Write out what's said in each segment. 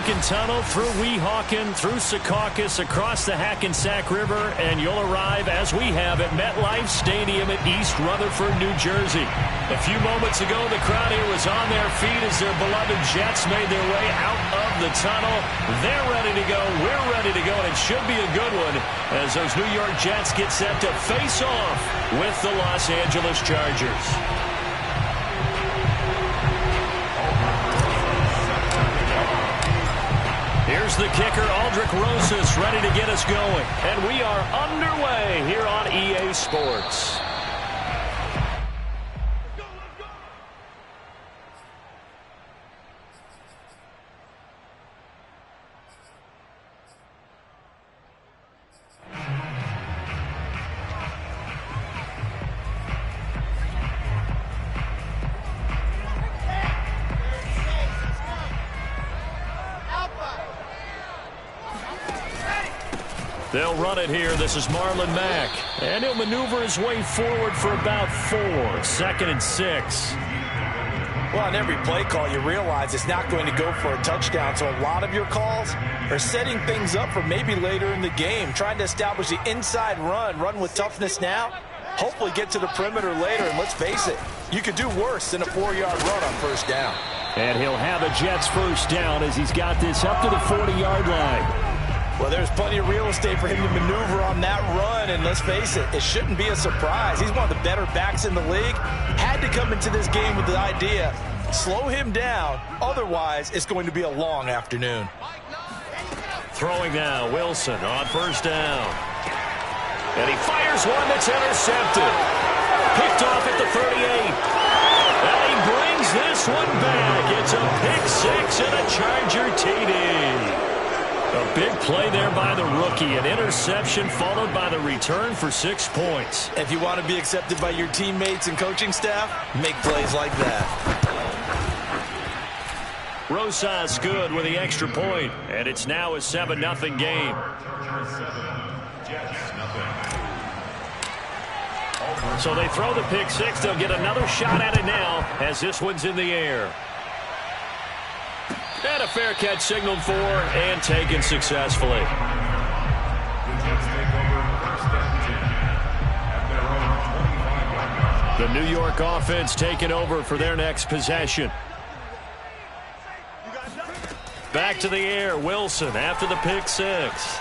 Lincoln Tunnel, through Weehawken, through Secaucus, across the Hackensack River, and you'll arrive, as we have, at MetLife Stadium at East Rutherford, New Jersey. A few moments ago, the crowd here was on their feet as their beloved Jets made their way out of the tunnel. They're ready to go. We're ready to go, and it should be a good one as those New York Jets get set to face off with the Los Angeles Chargers. Here's the kicker, Aldrick Rosas, ready to get us going. And we are underway here on EA Sports. They'll run it here. This is Marlon Mack. And he'll maneuver his way forward for about 4. 2nd and 6. Well, on every play call, you realize it's not going to go for a touchdown. So a lot of your calls are setting things up for maybe later in the game, trying to establish the inside run with toughness now, hopefully get to the perimeter later. And let's face it, you could do worse than a 4-yard run on first down. And he'll have a Jets first down as he's got this up to the 40-yard line. Well, there's plenty of real estate for him to maneuver on that run, and let's face it, it shouldn't be a surprise. He's one of the better backs in the league. Had to come into this game with the idea, slow him down, otherwise it's going to be a long afternoon. Throwing now, Wilson on first down. And he fires one that's intercepted. Picked off at the 38. And he brings this one back. It's a pick 6 and a Charger TD. A big play there by the rookie. An interception followed by the return for 6 points. If you want to be accepted by your teammates and coaching staff, make plays like that. Rosas good with the extra point, and it's now a 7-0 game. So they throw the pick 6. They'll get another shot at it now as this one's in the air. And a fair catch signaled for and taken successfully. The New York offense taking over for their next possession. Back to the air, Wilson after the pick 6.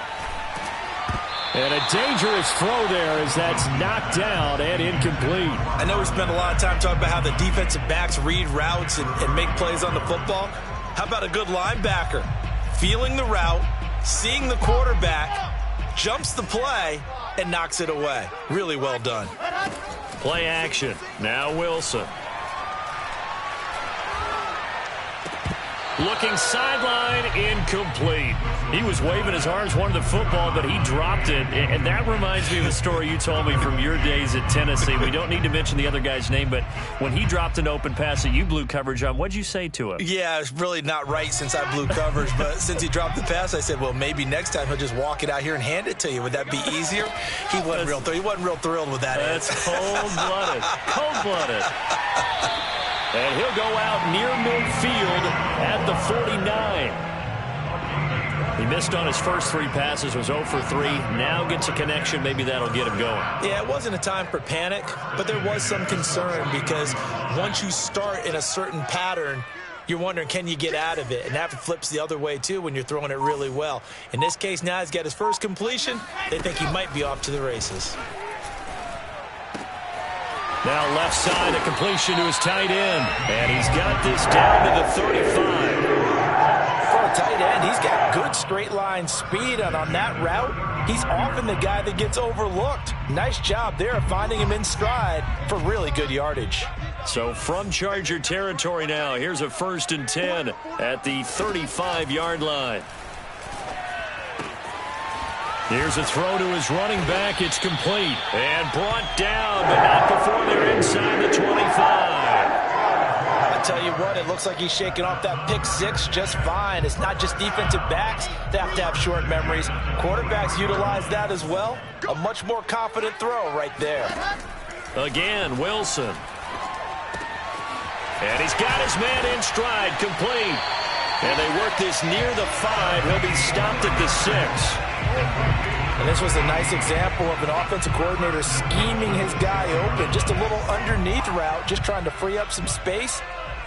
And a dangerous throw there as that's knocked down and incomplete. I know we spent a lot of time talking about how the defensive backs read routes and make plays on the football. How about a good linebacker? Feeling the route, seeing the quarterback, jumps the play, and knocks it away. Really well done. Play action. Now Wilson. Looking sideline, incomplete. He was waving his arms, wanted the football, but he dropped it. And that reminds me of a story you told me from your days at Tennessee. We don't need to mention the other guy's name, but when he dropped an open pass that you blew coverage on, what'd you say to him? Yeah, it's really not right since I blew coverage, but since he dropped the pass, I said, well, maybe next time he'll just walk it out here and hand it to you. Would that be easier? He wasn't real thrilled with that. That's cold-blooded. Cold-blooded. And he'll go out near midfield at the 49. He missed on his first 3 passes, was 0 for 3. Now gets a connection. Maybe that'll get him going. Yeah, it wasn't a time for panic, but there was some concern because once you start in a certain pattern, you're wondering, can you get out of it? And that flips the other way, too, when you're throwing it really well. In this case, now he's got his first completion. They think he might be off to the races. Now left side, a completion to his tight end. And he's got this down to the 35. For a tight end, he's got good straight line speed. And on that route, he's often the guy that gets overlooked. Nice job there of finding him in stride for really good yardage. So from Charger territory now, here's a 1st and 10 at the 35-yard line. Here's a throw to his running back. It's complete and brought down, but not before they're inside the 25. I tell you what, it looks like he's shaking off that pick 6 just fine. It's not just defensive backs that have to have short memories. Quarterbacks utilize that as well. A much more confident throw right there. Again, Wilson. And he's got his man in stride, complete. And they work this near the 5. He'll be stopped at the 6. And this was a nice example of an offensive coordinator scheming his guy open. Just a little underneath route, just trying to free up some space.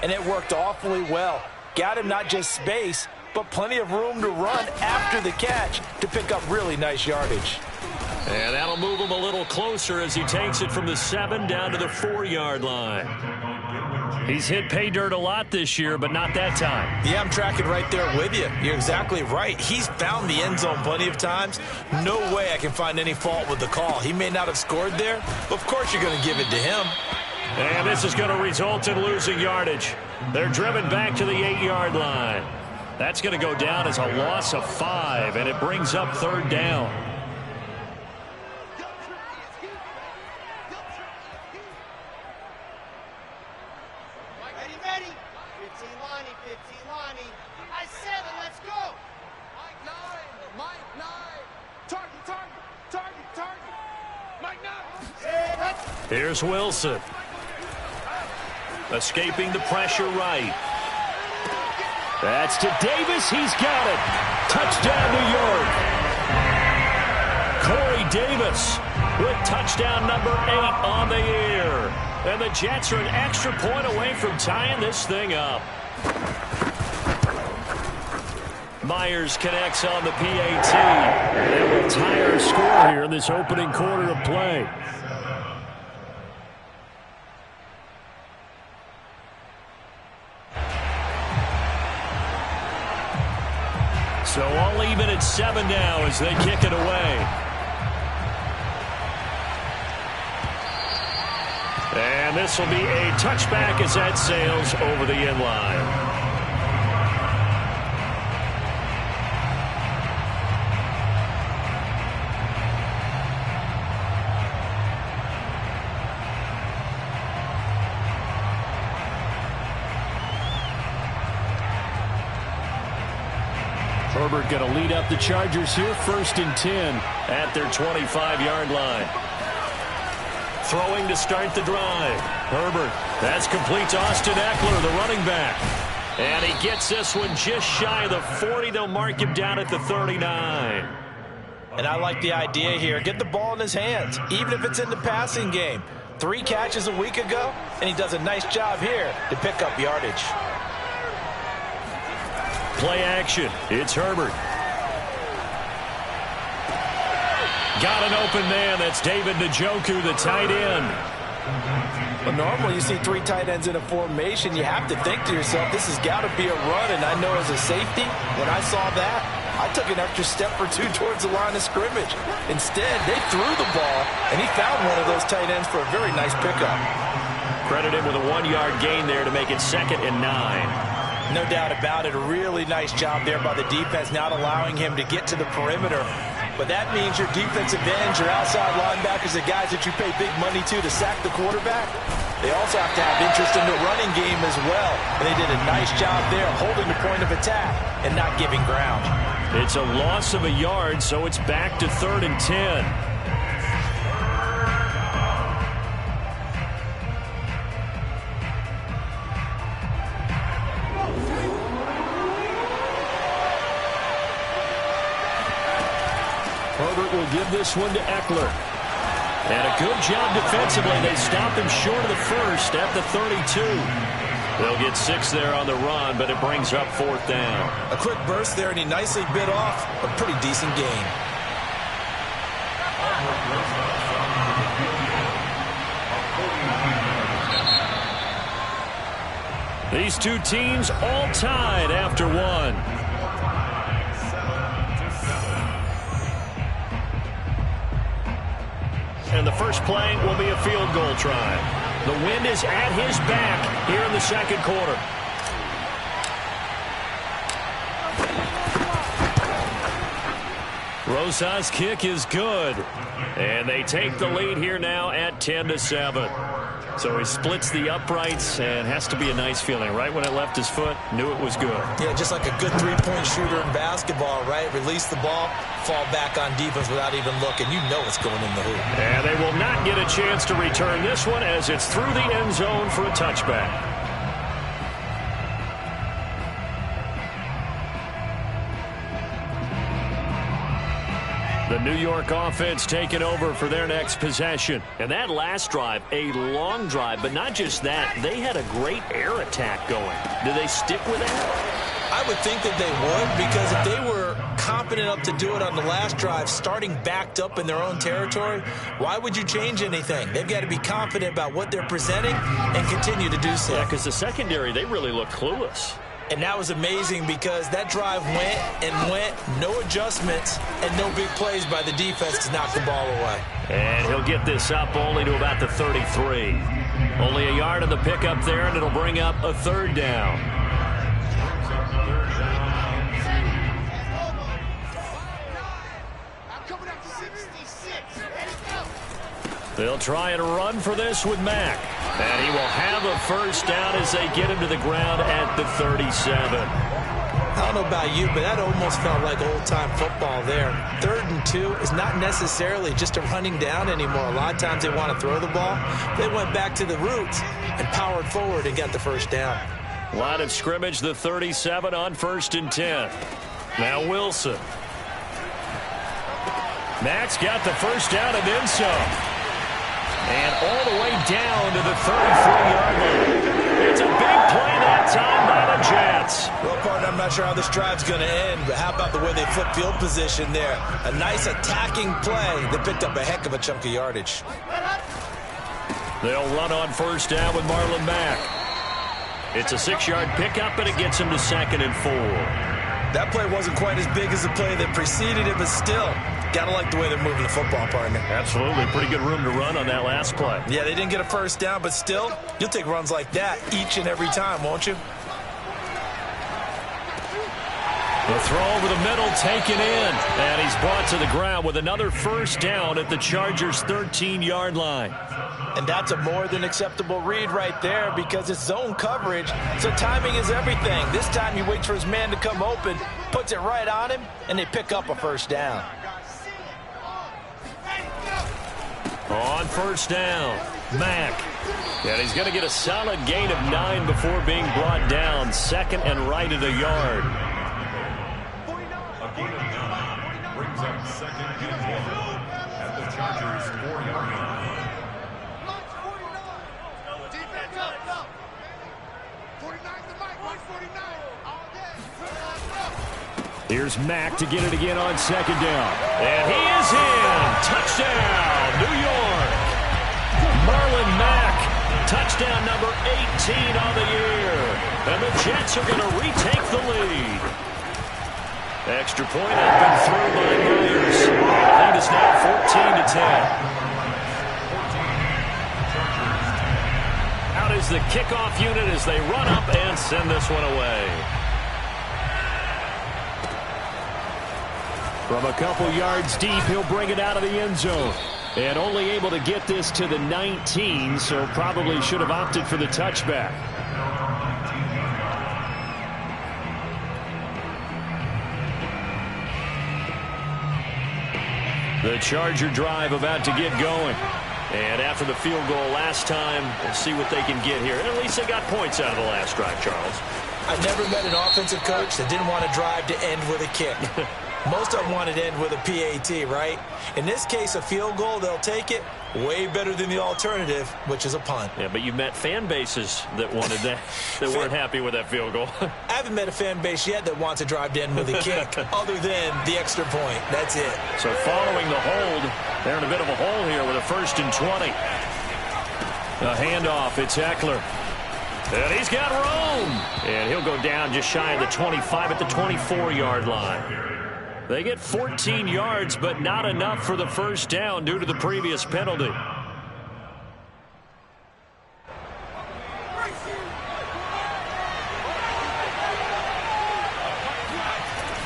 And it worked awfully well. Got him not just space, but plenty of room to run after the catch to pick up really nice yardage. And that'll move him a little closer as he takes it from the 7 down to the 4-yard line. He's hit pay dirt a lot this year, but not that time. Yeah, I'm tracking right there with you. You're exactly right. He's found the end zone plenty of times. No way I can find any fault with the call. He may not have scored there, but of course you're going to give it to him. And this is going to result in losing yardage. They're driven back to the 8-yard line. That's going to go down as a loss of 5, and it brings up 3rd down. Here's Wilson. Escaping the pressure right. That's to Davis. He's got it. Touchdown, New York. Corey Davis with touchdown number 8 on the year. And the Jets are an extra point away from tying this thing up. Myers connects on the PAT. They will tie our score here in this opening quarter of play. So all even at 7 now as they kick it away. And this will be a touchback as that sails over the end line. Herbert going to lead up the Chargers here, 1st and 10 at their 25-yard line. Throwing to start the drive. Herbert, that's complete to Austin Eckler, the running back. And he gets this one just shy of the 40. They'll mark him down at the 39. And I like the idea here. Get the ball in his hands, even if it's in the passing game. 3 catches a week ago, and he does a nice job here to pick up yardage. Play action. It's Herbert. Got an open man. That's David Njoku, the tight end. But normally you see 3 tight ends in a formation. You have to think to yourself, this has got to be a run. And I know as a safety, when I saw that, I took an extra step or 2 towards the line of scrimmage. Instead, they threw the ball, and he found one of those tight ends for a very nice pickup. Credit him with a 1-yard gain there to make it 2nd and 9. No doubt about it. A really nice job there by the defense, not allowing him to get to the perimeter. But that means your defensive ends, your outside linebackers, the guys that you pay big money to sack the quarterback, they also have to have interest in the running game as well. And they did a nice job there holding the point of attack and not giving ground. It's a loss of a yard, so it's back to 3rd and 10. Herbert will give this one to Eckler. And a good job defensively. They stopped him short of the 1st at the 32. They'll get 6 there on the run, but it brings up 4th down. A quick burst there, and he nicely bit off a pretty decent gain. These 2 teams all tied after 1. And the first play will be a field goal try. The wind is at his back here in the 2nd quarter. Rosas' kick is good. And they take the lead here now at 10-7. So he splits the uprights and has to be a nice feeling. Right when it left his foot, knew it was good. Yeah, just like a good 3-point shooter in basketball, right? Release the ball, fall back on defense without even looking. You know it's going in the hoop. And they will not get a chance to return this one as it's through the end zone for a touchback. The New York offense taking over for their next possession. And that last drive, a long drive, but not just that. They had a great air attack going. Do they stick with that? I would think that they would, because if they were confident enough to do it on the last drive, starting backed up in their own territory, why would you change anything? They've got to be confident about what they're presenting and continue to do so. Yeah, because the secondary, they really look clueless. And that was amazing because that drive went and went, no adjustments, and no big plays by the defense to knock the ball away. And he'll get this up only to about the 33. Only a yard on the pickup there, and it'll bring up a third down. They'll try and run for this with Mack. And he will have a first down as they get him to the ground at the 37. I don't know about you, but that almost felt like old-time football there. 3rd and 2 is not necessarily just a running down anymore. A lot of times they want to throw the ball. They went back to the roots and powered forward and got the first down. Line of scrimmage, the 37 on 1st and 10. Now Wilson. Mack's got the first down and then some. And all the way down to the 33-yard line. It's a big play that time by the Jets. Well, partner, I'm not sure how this drive's going to end, but how about the way they flip field position there? A nice attacking play that picked up a heck of a chunk of yardage. They'll run on first down with Marlon Mack. It's a 6-yard pickup, and it gets him to 2nd and 4. That play wasn't quite as big as the play that preceded it, but still, gotta like the way they're moving the football, partner. Absolutely. Pretty good room to run on that last play. Yeah, they didn't get a first down, but still, you'll take runs like that each and every time, won't you? The throw over the middle taken in, and he's brought to the ground with another first down at the Chargers' 13-yard line. And that's a more than acceptable read right there because it's zone coverage, so timing is everything. This time he waits for his man to come open, puts it right on him, and they pick up a first down. On first down, Mack. And he's going to get a solid gain of 9 before being brought down. 2nd and right at a yard. A gain of 9 brings up 2nd and 1 at the Chargers' 4-yard line. Here's Mack to get it again on 2nd down. And he is in. Touchdown, New York. Marlon Mack, touchdown number 18 on the year. And the Jets are going to retake the lead. Extra point up and through by Myers. Lead is now 14-10. Out is the kickoff unit as they run up and send this one away. From a couple yards deep, he'll bring it out of the end zone. And only able to get this to the 19, so probably should have opted for the touchback. The Charger drive about to get going. And after the field goal last time, we'll see what they can get here. And at least they got points out of the last drive, Charles. I've never met an offensive coach that didn't want to drive to end with a kick. Most of them wanted to end with a PAT, right? In this case, a field goal, they'll take it. Way better than the alternative, which is a punt. Yeah, but you met fan bases that wanted that, that weren't happy with that field goal. I haven't met a fan base yet that wants to drive to end with a kick, other than the extra point. That's it. So following the hold, they're in a bit of a hole here with a 1st and 20. A handoff, it's Eckler. And he's got room. And he'll go down just shy of the 25 at the 24-yard line. They get 14 yards, but not enough for the first down due to the previous penalty.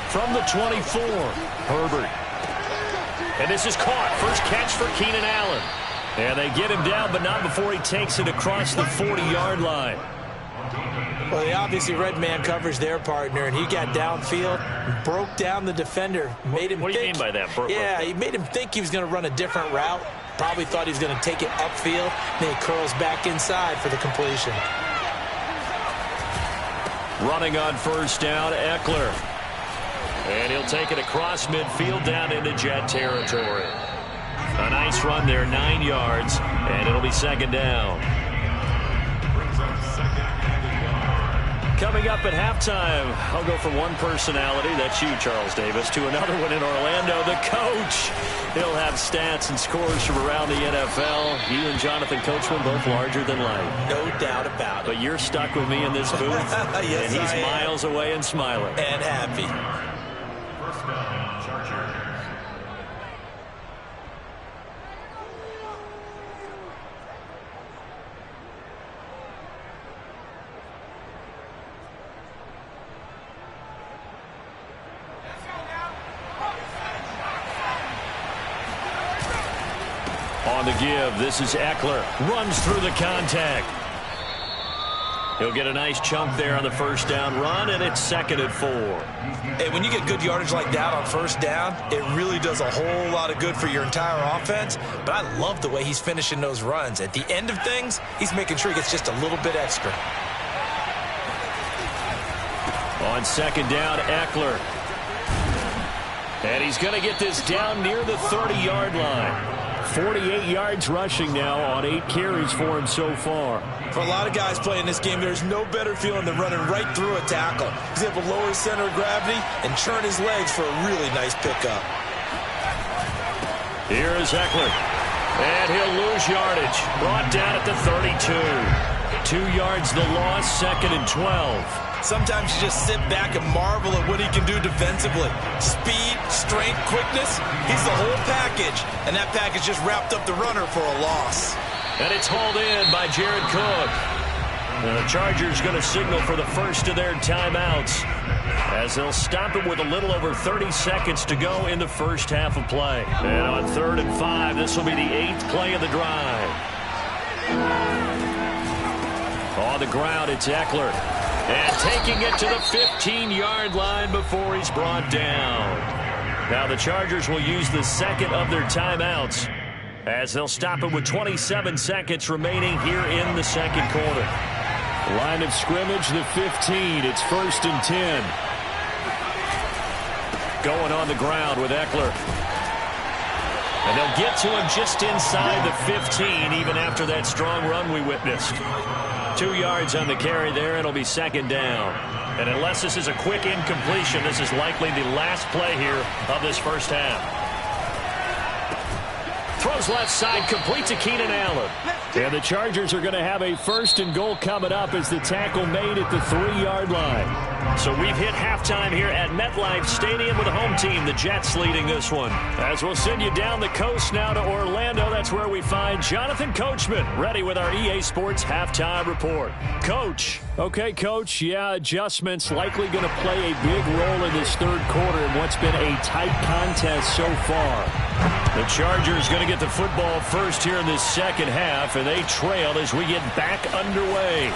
From the 24, Herbert. And this is caught. First catch for Keenan Allen. And they get him down, but not before he takes it across the 40-yard line. Well, they obviously read man coverage their partner, and he got downfield, broke down the defender, made him What do you mean by that? Yeah, he made him think he was going to run a different route. Probably thought he was going to take it upfield. Then he curls back inside for the completion. Running on first down, Eckler. And he'll take it across midfield down into Jet territory. A nice run there, 9 yards, and it'll be second down. Coming up at halftime, I'll go from one personality, that's you, Charles Davis, to another one in Orlando, the coach. He'll have stats and scores from around the NFL. You and Jonathan Coachman, both larger than life. No doubt about it. But you're stuck with me in this booth, yes, and he's miles away and smiling. And happy. First down, Chargers. On the give, this is Eckler. Runs through the contact. He'll get a nice chunk there on the first down run, and it's 2nd and 4. Hey, when you get good yardage like that on first down, it really does a whole lot of good for your entire offense. But I love the way he's finishing those runs. At the end of things, he's making sure he gets just a little bit extra. On 2nd down, Eckler. And he's going to get this down near the 30-yard line. 48 yards rushing now on 8 carries for him so far. For a lot of guys playing this game, there's no better feeling than running right through a tackle. He's able to lower his center of gravity and churn his legs for a really nice pickup. Here is Eckler. And he'll lose yardage. Brought down at the 32. 2 yards the loss, 2nd and 12. Sometimes you just sit back and marvel at what he can do defensively. Speed, strength, quickness, he's the whole package. And that package just wrapped up the runner for a loss. And it's hauled in by Jared Cook. And the Chargers going to signal for the first of their timeouts as they'll stop it with a little over 30 seconds to go in the first half of play. And on 3rd and 5, this will be the 8th play of the drive. On the ground, it's Eckler. And taking it to the 15-yard line before he's brought down. Now the Chargers will use the second of their timeouts as they'll stop it with 27 seconds remaining here in the second quarter. Line of scrimmage, the 15. It's 1st and 10. Going on the ground with Eckler. And they'll get to him just inside the 15 even after that strong run we witnessed. 2 yards on the carry there. It'll be 2nd down. And unless this is a quick incompletion, this is likely the last play here of this first half. Throws left side, complete to Keenan Allen. And the Chargers are going to have a 1st and goal coming up as the tackle made at the 3-yard line. So we've hit halftime here at MetLife Stadium with the home team, the Jets, leading this one. As we'll send you down the coast now to Orlando, that's where we find Jonathan Coachman, ready with our EA Sports halftime report. Coach. Okay, Coach, adjustments likely going to play a big role in this third quarter in what's been a tight contest so far. The Chargers going to get the football first here in this second half, and they trail as we get back underway.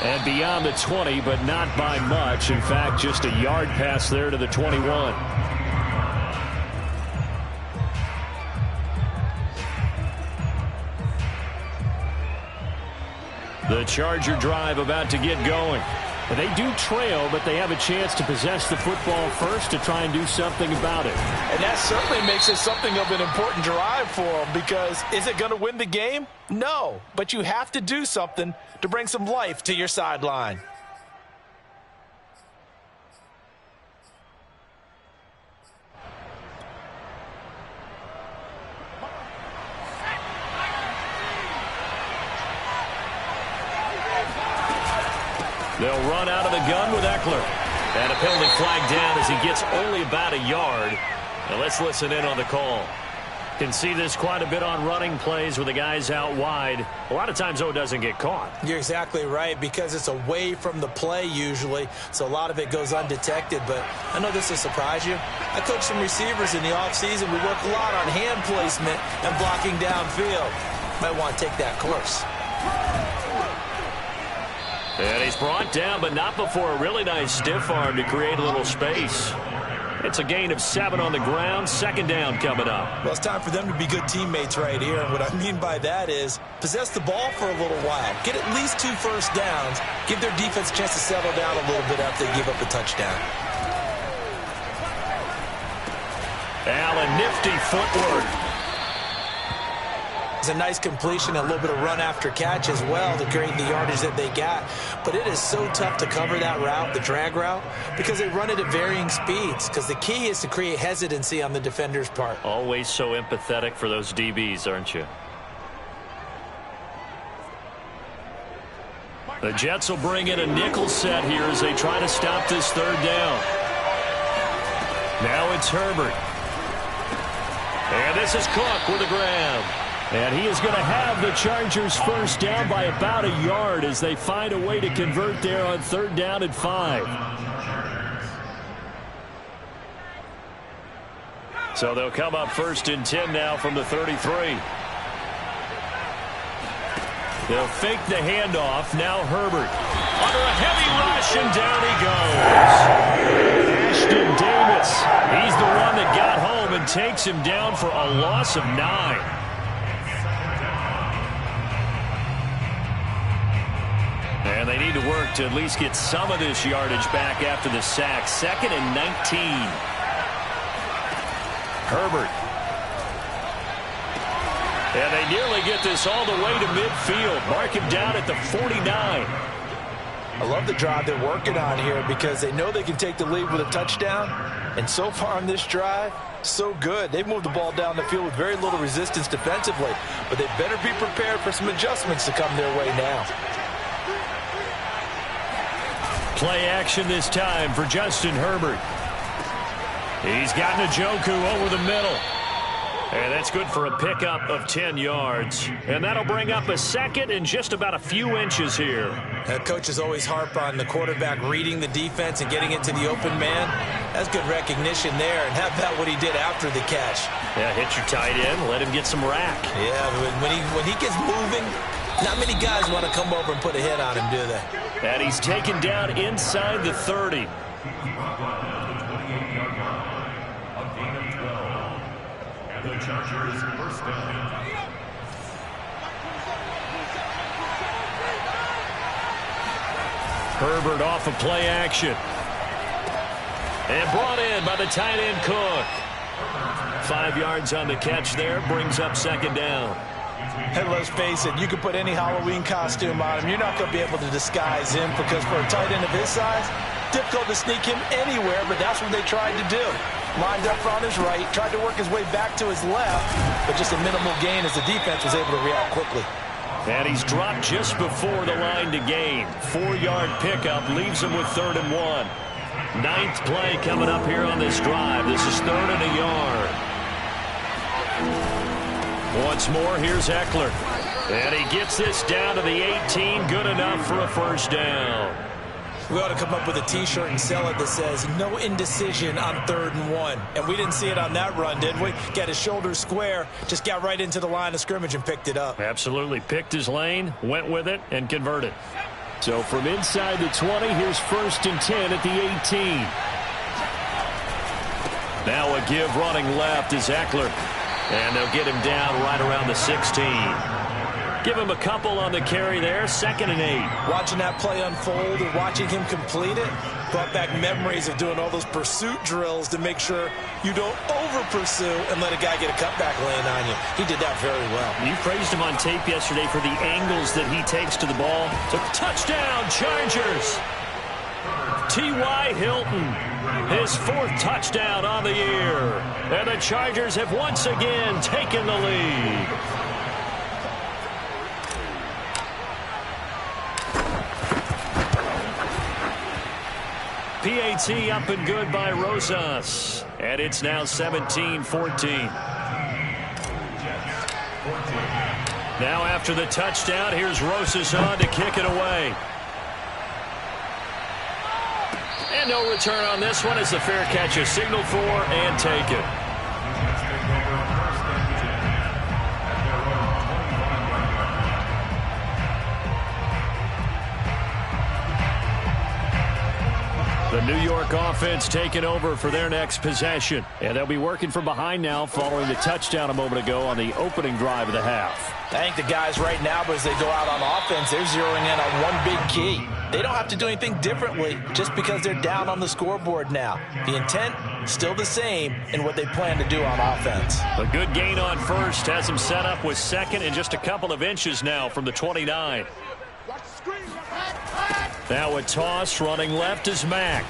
And beyond the 20, but not by much. In fact, just a yard pass there to the 21. The Charger drive about to get going. They do trail, but they have a chance to possess the football first to try and do something about it. And that certainly makes it something of an important drive for them, because is it going to win the game? No, but you have to do something to bring some life to your sideline. They'll run out of the gun with Eckler. And a penalty flag down as he gets only about a yard. Now let's listen in on the call. Can see this quite a bit on running plays with the guys out wide. A lot of times, though, it doesn't get caught. You're exactly right, because it's away from the play usually, so a lot of it goes undetected. But I know this will surprise you. I coach some receivers in the offseason. We work a lot on hand placement and blocking downfield. Might want to take that course. And he's brought down, but not before a really nice stiff arm to create a little space. It's a gain of 7 on the ground. Second down coming up. Well, it's time for them to be good teammates right here. And what I mean by that is possess the ball for a little while. Get at least 2 first downs. Give their defense a chance to settle down a little bit after they give up a touchdown. Allen, nifty footwork. It's a nice completion, a little bit of run after catch as well to create the yardage that they got. But it is so tough to cover that route, the drag route, because they run it at varying speeds. Because the key is to create hesitancy on the defender's part. Always so empathetic for those DBs, aren't you? The Jets will bring in a nickel set here as they try to stop this third down. Now it's Herbert. And this is Cook with the grab. And he is going to have the Chargers first down by about a yard as they find a way to convert there on 3rd down and 5. So they'll come up 1st and 10 now from the 33. They'll fake the handoff. Now Herbert under a heavy rush, and down he goes. Ashton Davis, he's the one that got home and takes him down for a loss of 9. And they need to work to at least get some of this yardage back after the sack. 2nd and 19. Herbert. And they nearly get this all the way to midfield. Mark him down at the 49. I love the drive they're working on here because they know they can take the lead with a touchdown. And so far on this drive, so good. They've moved the ball down the field with very little resistance defensively. But they better be prepared for some adjustments to come their way now. Play action this time for Justin Herbert. He's got Njoku over the middle. And that's good for a pickup of 10 yards. And that'll bring up a 2nd and just about a few inches here. Coaches always harp on the quarterback reading the defense and getting into the open man. That's good recognition there. And how about what he did after the catch? Yeah, hit your tight end, let him get some rack. Yeah, when he gets moving, not many guys want to come over and put a hit on him, do they? And he's taken down inside the 30. And the Chargers first down. Herbert off of play action. And brought in by the tight end Cook. 5 yards on the catch there, brings up 2nd down. And let's face it, you can put any Halloween costume on him. You're not going to be able to disguise him because for a tight end of his size, difficult to sneak him anywhere, but that's what they tried to do. Lined up on his right, tried to work his way back to his left, but just a minimal gain as the defense was able to react quickly. And he's dropped just before the line to gain. 4-yard pickup leaves him with 3rd and 1. 9th play coming up here on this drive. This is 3rd and a yard. Once more, here's Eckler. And he gets this down to the 18. Good enough for a first down. We ought to come up with a T-shirt and sell it that says, no indecision on 3rd and 1. And we didn't see it on that run, did we? Got his shoulders square, just got right into the line of scrimmage and picked it up. Absolutely. Picked his lane, went with it, and converted. So from inside the 20, here's 1st and 10 at the 18. Now a give running left is Eckler. And they'll get him down right around the 16. Give him a couple on the carry there. 2nd and 8. Watching that play unfold and watching him complete it brought back memories of doing all those pursuit drills to make sure you don't over-pursue and let a guy get a cutback lane on you. He did that very well. You praised him on tape yesterday for the angles that he takes to the ball. So touchdown, Chargers. T.Y. Hilton, his 4th touchdown on the year. And the Chargers have once again taken the lead. PAT up and good by Rosas. And it's now 17-14. Now after the touchdown, here's Rosas on to kick it away. And no return on this one as the fair catch is signaled for and taken. The New York offense taking over for their next possession. And they'll be working from behind now following the touchdown a moment ago on the opening drive of the half. I think the guys right now, as they go out on offense, they're zeroing in on one big key. They don't have to do anything differently just because they're down on the scoreboard now. The intent, still the same in what they plan to do on offense. A good gain on first has him set up with second and just a couple of inches now from the 29. Now a toss running left is Mack.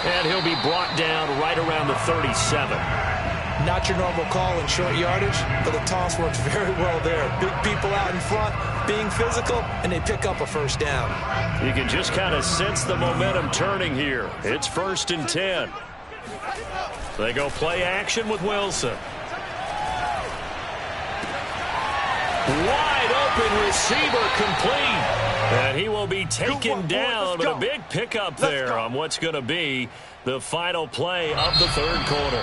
And he'll be brought down right around the 37. Not your normal call in short yardage, but the toss works very well there. Big people out in front, being physical, and they pick up a first down. You can just kind of sense the momentum turning here. It's 1st and 10. They go play action with Wilson. Wide open receiver complete. And he will be taken down, but a big pickup there on what's going to be the final play of the third quarter.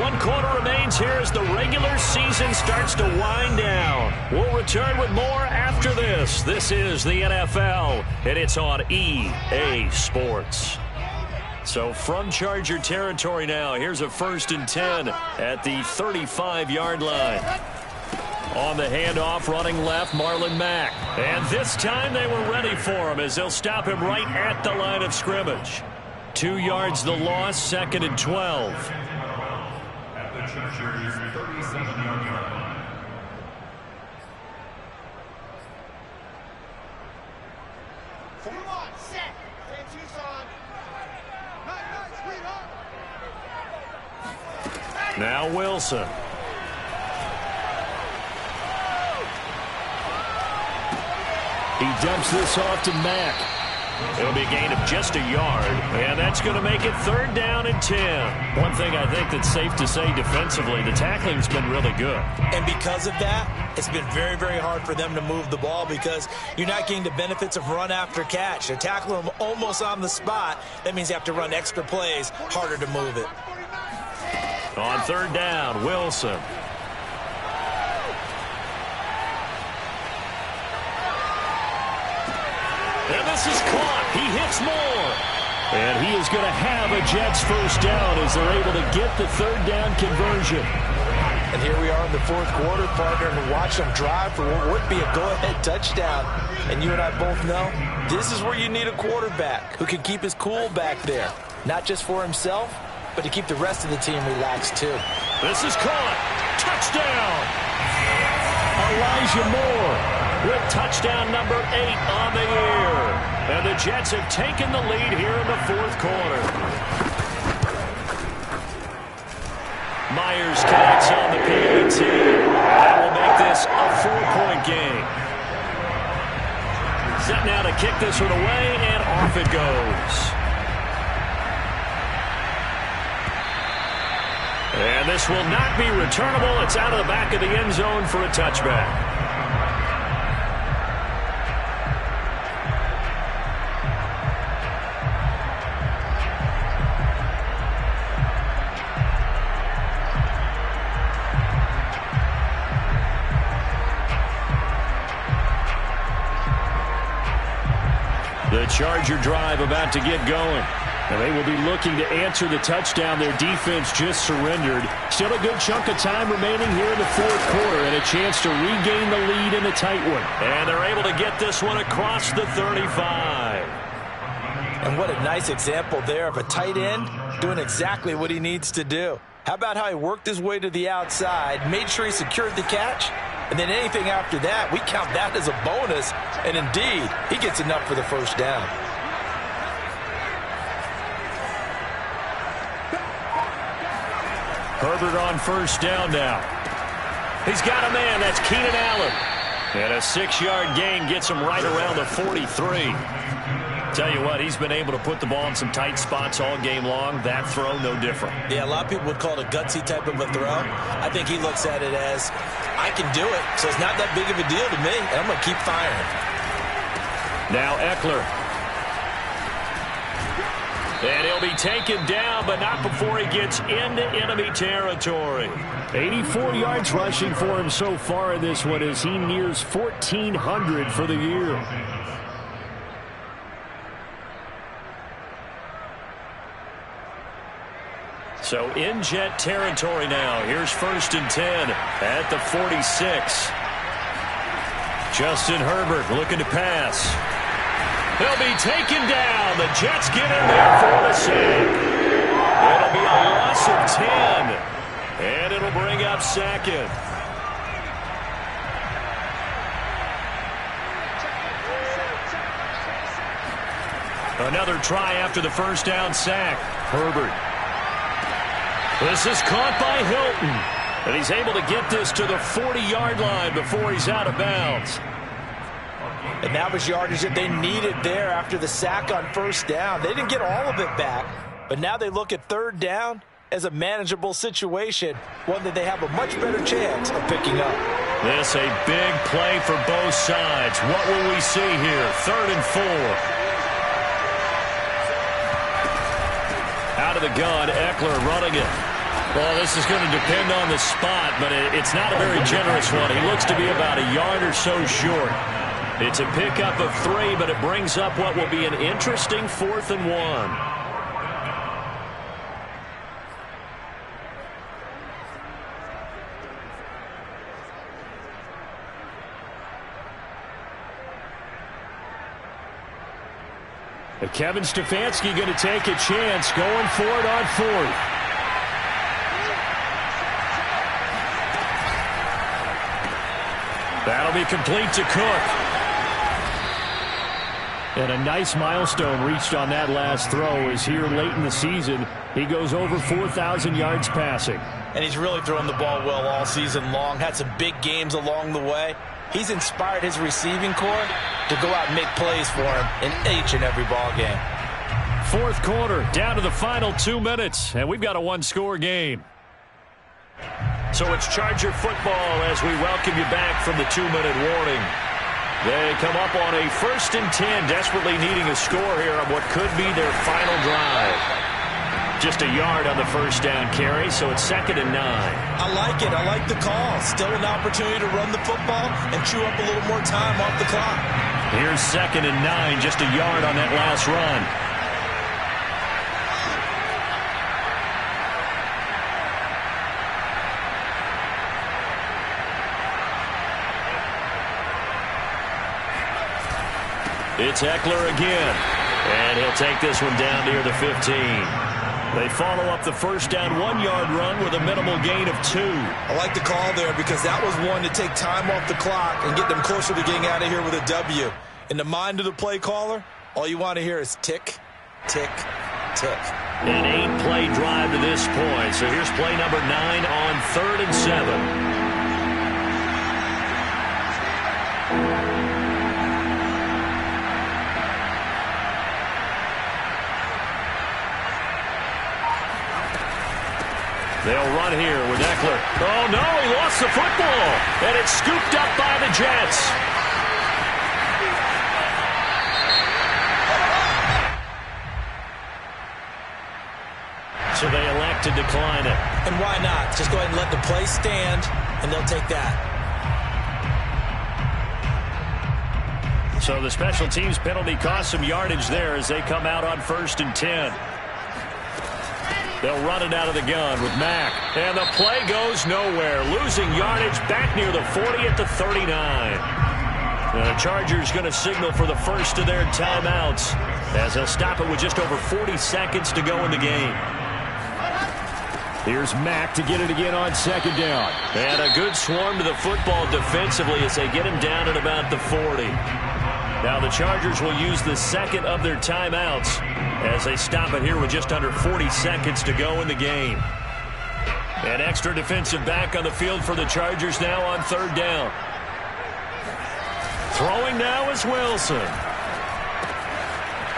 1 quarter remains here as the regular season starts to wind down. We'll return with more after this. This is the NFL, and it's on EA Sports. So from Charger territory now, here's a 1st and 10 at the 35-yard line. On the handoff, running left, Marlon Mack. And this time they were ready for him as they'll stop him right at the line of scrimmage. 2 yards the loss, 2nd and 12. At the Chargers' 37-yard line. Now Wilson. He dumps this off to Mack. It'll be a gain of just a yard, and that's going to make it 3rd down and 10. One thing I think that's safe to say defensively, the tackling's been really good. And because of that, it's been very, very hard for them to move the ball because you're not getting the benefits of run after catch. They're tackling them almost on the spot. That means you have to run extra plays, harder to move it. On 3rd down, Wilson. And this is caught. He hits more. And he is going to have a Jets first down as they're able to get the 3rd down conversion. And here we are in the 4th quarter, partner, and watch them drive for what would be a go-ahead touchdown. And you and I both know this is where you need a quarterback who can keep his cool back there. Not just for himself, but to keep the rest of the team relaxed too. This is caught. Touchdown. Elijah Moore with touchdown number 8 on the year. And the Jets have taken the lead here in the 4th quarter. Myers connects on the PAT. That will make this a 4-point game. Set now to kick this one away, and off it goes. And this will not be returnable. It's out of the back of the end zone for a touchback. The Charger drive about to get going. And they will be looking to answer the touchdown their defense just surrendered. Still a good chunk of time remaining here in the 4th quarter and a chance to regain the lead in a tight one. And they're able to get this one across the 35. And what a nice example there of a tight end doing exactly what he needs to do. How about how he worked his way to the outside, made sure he secured the catch, and then anything after that, we count that as a bonus. And indeed, he gets enough for the first down. Herbert on first down now. He's got a man. That's Keenan Allen. And a 6-yard gain gets him right around the 43. Tell you what, he's been able to put the ball in some tight spots all game long. That throw, no different. Yeah, a lot of people would call it a gutsy type of a throw. I think he looks at it as, I can do it, so it's not that big of a deal to me, and I'm going to keep firing. Now Eckler. And he'll be taken down, but not before he gets into enemy territory. 84 yards rushing for him so far in this one as he nears 1,400 for the year. So in Jet territory now. Here's 1st and 10 at the 46. Justin Herbert looking to pass. He'll be taken down. The Jets get in there for the sack. It'll be a loss of 10. And it'll bring up 2nd. Another try after the 1st down sack. Herbert. This is caught by Hilton. And he's able to get this to the 40-yard line before he's out of bounds. And that was yardage that they needed there after the sack on 1st down. They didn't get all of it back, but now they look at 3rd down as a manageable situation, one that they have a much better chance of picking up. This a big play for both sides. What will we see here? 3rd and 4. Out of the gun, Eckler running it. Well, this is going to depend on the spot, but it's not a very generous one. He looks to be about a yard or so short. It's a pickup of 3, but it brings up what will be an interesting 4th and 1. Kevin Stefanski going to take a chance going for it on 4th. That'll be complete to Cook. And a nice milestone reached on that last throw is here late in the season. He goes over 4,000 yards passing. And he's really thrown the ball well all season long. Had some big games along the way. He's inspired his receiving corps to go out and make plays for him in each and every ball game. 4th quarter, down to the final 2 minutes, and we've got a 1-score game. So it's Charger football as we welcome you back from the 2-minute warning. They come up on a 1st and 10, desperately needing a score here on what could be their final drive. Just a yard on the 1st down carry, so it's 2nd and 9. I like it. I like the call. Still an opportunity to run the football and chew up a little more time off the clock. Here's 2nd and 9, just a yard on that last run. It's Eckler again, and he'll take this one down near the 15. They follow up the 1st down 1-yard run with a minimal gain of 2. I like the call there because that was one to take time off the clock and get them closer to getting out of here with a W. In the mind of the play caller, all you want to hear is tick, tick, tick. An 8-play drive to this point. So here's play number 9 on 3rd and 7. They'll run here with Eckler. Oh, no, he lost the football. And it's scooped up by the Jets. So they elect to decline it. And why not? Just go ahead and let the play stand, and they'll take that. So the special teams penalty cost some yardage there as they come out on 1st and 10. They'll run it out of the gun with Mack. And the play goes nowhere. Losing yardage back near the 40 at the 39. The Chargers going to signal for the first of their timeouts as they'll stop it with just over 40 seconds to go in the game. Here's Mack to get it again on 2nd down. And a good swarm to the football defensively as they get him down at about the 40. Now the Chargers will use the 2nd of their timeouts as they stop it here with just under 40 seconds to go in the game. An extra defensive back on the field for the Chargers now on 3rd down. Throwing now is Wilson.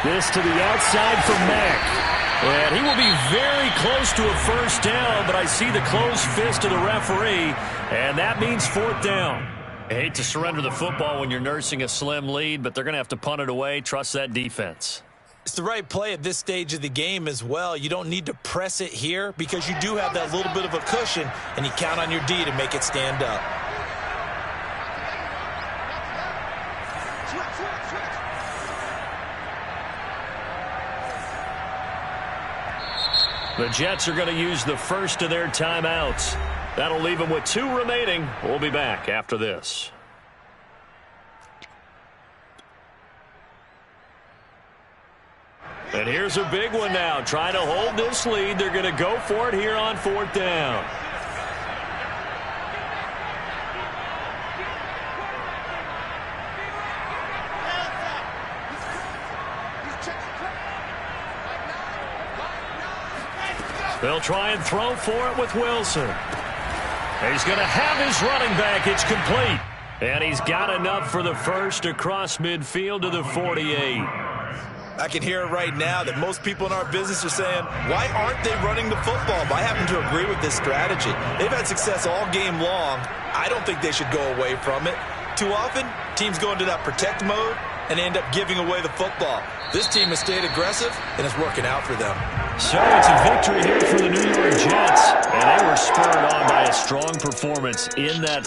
This to the outside for Mack. And he will be very close to a 1st down, but I see the closed fist of the referee, and that means 4th down. I hate to surrender the football when you're nursing a slim lead, but they're going to have to punt it away. Trust that defense. It's the right play at this stage of the game as well. You don't need to press it here because you do have that little bit of a cushion, and you count on your D to make it stand up. The Jets are going to use the first of their timeouts. That'll leave them with 2 remaining. We'll be back after this. And here's a big one now. Trying to hold this lead. They're going to go for it here on 4th down. They'll try and throw for it with Wilson. He's going to have his running back. It's complete. And he's got enough for the first across midfield to the 48. I can hear it right now that most people in our business are saying, why aren't they running the football? But I happen to agree with this strategy. They've had success all game long. I don't think they should go away from it. Too often, teams go into that protect mode and end up giving away the football. This team has stayed aggressive, and it's working out for them. So it's a victory here for the New York Jets, and they were spurred on by a strong performance in that